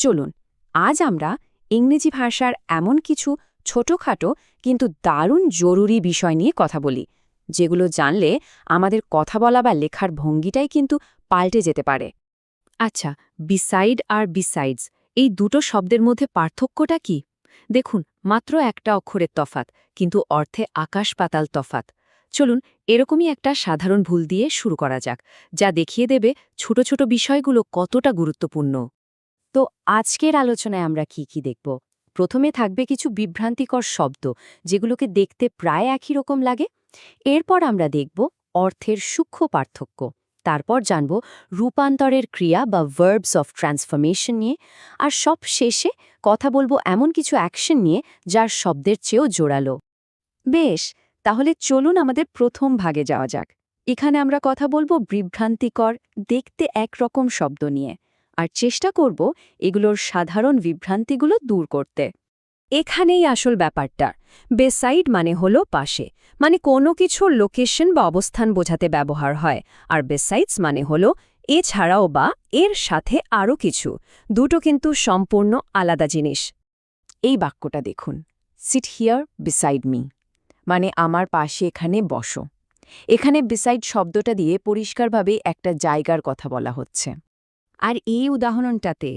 চলুন আজ আমরা ইংরেজি ভাষার এমন কিছু ছোটখাটো কিন্তু দারুণ জরুরি বিষয় নিয়ে কথা বলি যেগুলো জানলে আমাদের কথা বলা বা লেখার ভঙ্গিটাই কিন্তু পাল্টে যেতে পারে। আচ্ছা, বিসাইড আর বিসাইডস এই দুটো শব্দের মধ্যে পার্থক্যটা কি? দেখুন, মাত্র একটা অক্ষরের তফাত, কিন্তু অর্থে আকাশ পাতাল তফাত। চলুন এরকমই একটা সাধারণ ভুল দিয়ে শুরু করা যাক, যা দেখিয়ে দেবে ছোট ছোট বিষয়গুলো কতটা গুরুত্বপূর্ণ। তো আজকের আলোচনায় আমরা কি দেখব? প্রথমে থাকবে কিছু বিভ্রান্তিকর শব্দ যেগুলোকে দেখতে প্রায় একই রকম লাগে। এরপর আমরা দেখব অর্থের সূক্ষ্ম পার্থক্য। তারপর জানব রূপান্তরের ক্রিয়া বা ভার্বস অফ ট্রান্সফরমেশন নিয়ে। আর সব শেষে কথা বলবো এমন কিছু অ্যাকশন নিয়ে যার শব্দের চেয়েও জোরালো। বেশ, তাহলে চলুন আমাদের প্রথম ভাগে যাওয়া যাক। এখানে আমরা কথা বলবো বিভ্রান্তিকর দেখতে একরকম শব্দ নিয়ে, আর চেষ্টা করব এগুলোর সাধারণ বিভ্রান্তিগুলো দূর করতে। এখানেই আসল ব্যাপারটা। বেসাইড মানে হলো পাশে, মানে কোনো কিছুর লোকেশন বা অবস্থান বোঝাতে ব্যবহার হয়। আর বেসাইডস মানে হলো এছাড়াও বা এর সাথে আরও কিছু। দুটো কিন্তু সম্পূর্ণ আলাদা জিনিস। এই বাক্যটা দেখুন, সিট হিয়ার বিসাইড মি, মানে আমার পাশে এখানে বসো। এখানে বিসাইড শব্দটা দিয়ে পরিষ্কারভাবে একটা জায়গার কথা বলা হচ্ছে। আর এই উদাহরণটাতে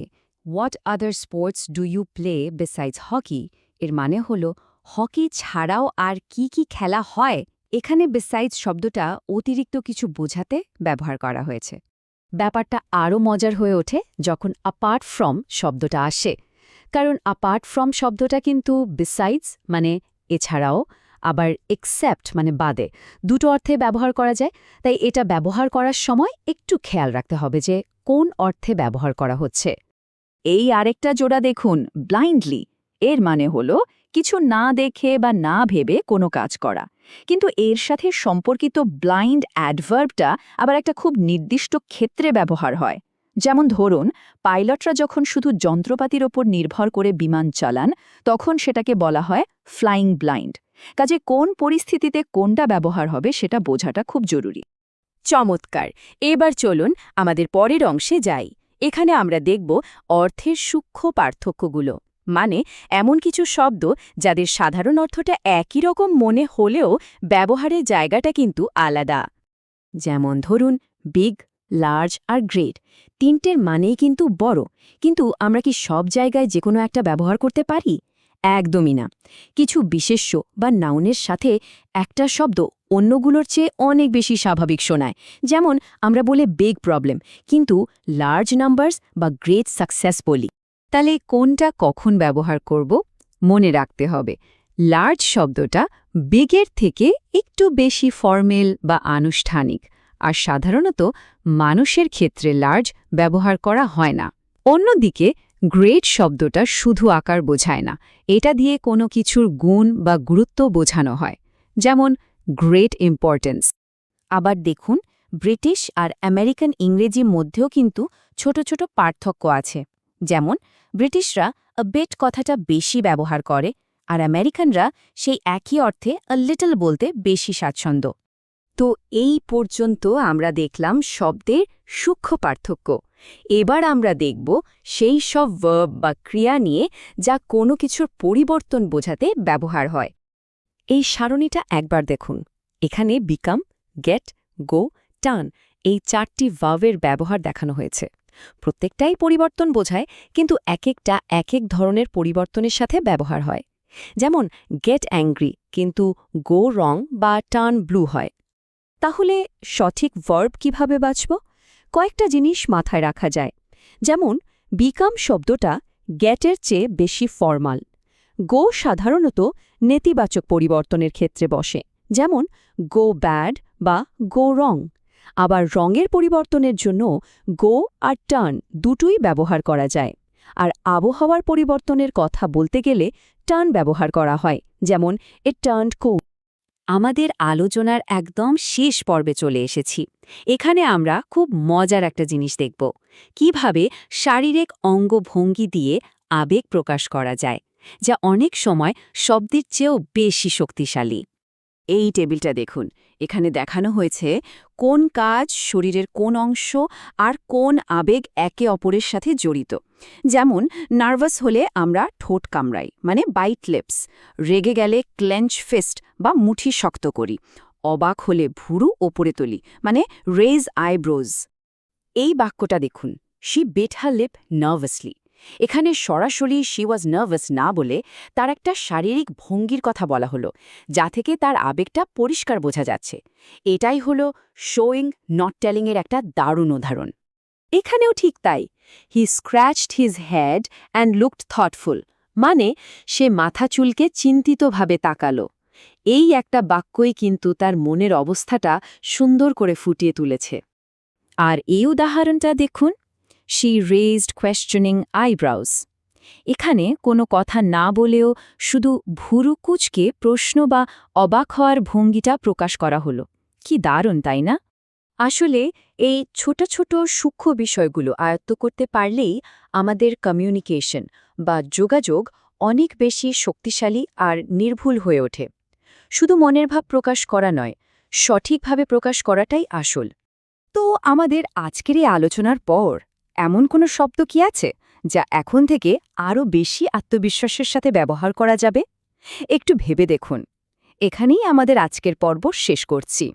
what other sports do you play besides hockey এর মানে হলো হকি ছাড়াও আর কি খেলা হয়। এখানে বিসাইডস শব্দটা অতিরিক্ত কিছু বোঝাতে ব্যবহার করা হয়েছে। ব্যাপারটা আরও মজার হয়ে ওঠে যখন অ্যাপার্ট ফ্রম শব্দটা আসে, কারণ অ্যাপার্ট ফ্রম শব্দটা কিন্তু বিসাইডস মানে এছাড়াও, আবার এক্সেপ্ট মানে বাদে, দুটো অর্থে ব্যবহার করা যায়। তাই এটা ব্যবহার করার সময় একটু খেয়াল রাখতে হবে যে কোন অর্থে ব্যবহার করা হচ্ছে। এই আরেকটা জোড়া দেখুন, ব্লাইন্ডলি, এর মানে হলো কিছু না দেখে বা না ভেবে কোনো কাজ করা। কিন্তু এর সাথে সম্পর্কিত ব্লাইন্ড অ্যাডভার্বটা আবার একটা খুব নির্দিষ্ট ক্ষেত্রে ব্যবহার হয়। যেমন ধরুন, পাইলটরা যখন শুধু যন্ত্রপাতির ওপর নির্ভর করে বিমান চালান, তখন সেটাকে বলা হয় ফ্লাইং ব্লাইন্ড। কাজে কোন পরিস্থিতিতে কোনটা ব্যবহার হবে সেটা বোঝাটা খুব জরুরি। চমৎকার! এবার চলুন আমাদের পরের অংশে যাই। এখানে আমরা দেখব অর্থের সূক্ষ্ম পার্থক্যগুলো, মানে এমন কিছু শব্দ যাদের সাধারণ অর্থটা একই রকম মনে হলেও ব্যবহারের জায়গাটা কিন্তু আলাদা। যেমন ধরুন, বিগ, লার্জ আর গ্রেট, তিনটের মানেই কিন্তু বড়, কিন্তু আমরা কি সব জায়গায় যে কোনো একটা ব্যবহার করতে পারি? একদমই না। কিছু বিশেষ্য বা নাউনের সাথে একটা শব্দ অন্যগুলোর চেয়ে অনেক বেশি স্বাভাবিক শোনায়। যেমন আমরা বলে বিগ প্রবলেম, কিন্তু লার্জ নাম্বারস বা গ্রেট সাকসেস বলি। তাহলে কোনটা কখন ব্যবহার করব মনে রাখতে হবে। লার্জ শব্দটা বিগের থেকে একটু বেশি ফর্মেল বা আনুষ্ঠানিক, আর সাধারণত মানুষের ক্ষেত্রে লার্জ ব্যবহার করা হয় না। অন্যদিকে গ্রেট শব্দটা শুধু আকার বোঝায় না, এটা দিয়ে কোনো কিছুর গুণ বা গুরুত্ব বোঝানো হয়। যেমন গ্রেট ইম্পর্টেন্স। আবার দেখুন, ব্রিটিশ আর আমেরিকান ইংরেজির মধ্যেও কিন্তু ছোট ছোট পার্থক্য আছে। যেমন ব্রিটিশরা আ বিট কথাটা বেশি ব্যবহার করে, আর আমেরিকানরা সেই একই অর্থে আ লিটল বলতে বেশি স্বাচ্ছন্দ্য। তো এই পর্যন্ত আমরা দেখলাম শব্দের সূক্ষ্ম পার্থক্য। এবার আমরা দেখব সেই সব ভার্ব বা ক্রিয়া নিয়ে যা কোনো কিছুর পরিবর্তন বোঝাতে ব্যবহার হয়। এই সারণীটা একবার দেখুন। এখানে বিকাম, গেট, গো, টার্ন এই চারটি ভার্বের ব্যবহার দেখানো হয়েছে। প্রত্যেকটাই পরিবর্তন বোঝায়, কিন্তু একেকটা একেক ধরনের পরিবর্তনের সাথে ব্যবহার হয়। যেমন গেট অ্যাংরি, কিন্তু গো রং বা টার্ন ব্লু হয়। তাহলে সঠিক ভার্ব কিভাবে বাছব? কয়েকটা জিনিস মাথায় রাখা যায়। যেমন বিকাম শব্দটা গেটের চেয়ে বেশি ফর্মাল। গো সাধারণত নেতিবাচক পরিবর্তনের ক্ষেত্রে বসে, যেমন গো ব্যাড বা গো রং। আবার রঙের পরিবর্তনের জন্য গো আর টার্ন দুটোই ব্যবহার করা যায়। আর আবহাওয়ার পরিবর্তনের কথা বলতে গেলে টার্ন ব্যবহার করা হয়, যেমন ইট টার্নড কোল্ড। আমাদের আলোচনার একদম শেষ পর্বে চলে এসেছি। এখানে আমরা খুব মজার একটা জিনিস দেখব, কিভাবে শারীরিক অঙ্গভঙ্গি দিয়ে আবেগ প্রকাশ করা যায়, যা অনেক সময় শব্দের চেয়েও বেশি শক্তিশালী। এই টেবিলটা দেখুন, এখানে দেখানো হয়েছে কোন কাজ শরীরের কোন অংশ আর কোন আবেগ একে অপরের সাথে জড়িত। যেমন নার্ভাস হলে আমরা ঠোঁট কামড়াই মানে বাইট লিপস, রেগে গেলে ক্লেঞ্চ ফিস্ট বা মুঠি শক্ত করি, অবাক হলে ভুরু ওপরে তুলি মানে রেজ আইব্রোজ। এই বাক্যটা দেখুন, she bit her lip nervously. এখানে সরাসরি শি ওয়াজ নার্ভাস না বলে তার একটা শারীরিক ভঙ্গির কথা বলা হলো, যা থেকে তার আবেগটা পরিষ্কার বোঝা যাচ্ছে। এটাই হলো শোয়িং নট টেলিংয়ের একটা দারুণ উদাহরণ। এখানেও ঠিক তাই, he scratched his head and looked thoughtful, মানে সে মাথা চুলকে চিন্তিতভাবে তাকালো। এই একটা বাক্যই কিন্তু তার মনের অবস্থাটা সুন্দর করে ফুটিয়ে তুলেছে। আর এই উদাহরণটা দেখুন, শি রেজড কোয়েশ্চনিং আইব্রাউজ। এখানে কোনো কথা না বলেও শুধু ভুরু কুঁচকে প্রশ্ন বা অবাক হওয়ার ভঙ্গিটা প্রকাশ করা হলো। কি দারুণ, তাই না? আসলে এই ছোট ছোট সূক্ষ্ম বিষয়গুলো আয়ত্ত করতে পারলেই আমাদের কমিউনিকেশন বা যোগাযোগ অনেক বেশি শক্তিশালী আর নির্ভুল হয়ে ওঠে। শুধু মনের ভাব প্রকাশ করা নয়, সঠিকভাবে প্রকাশ করাটাই আসল। তো আমাদের আজকের এই আলোচনার পর এমন কোনো শব্দ কি আছে যা এখন থেকে আরও বেশি আত্মবিশ্বাসের সাথে ব্যবহার করা যাবে? একটু ভেবে দেখুন। এখানেই আমাদের আজকের পর্ব শেষ করছি।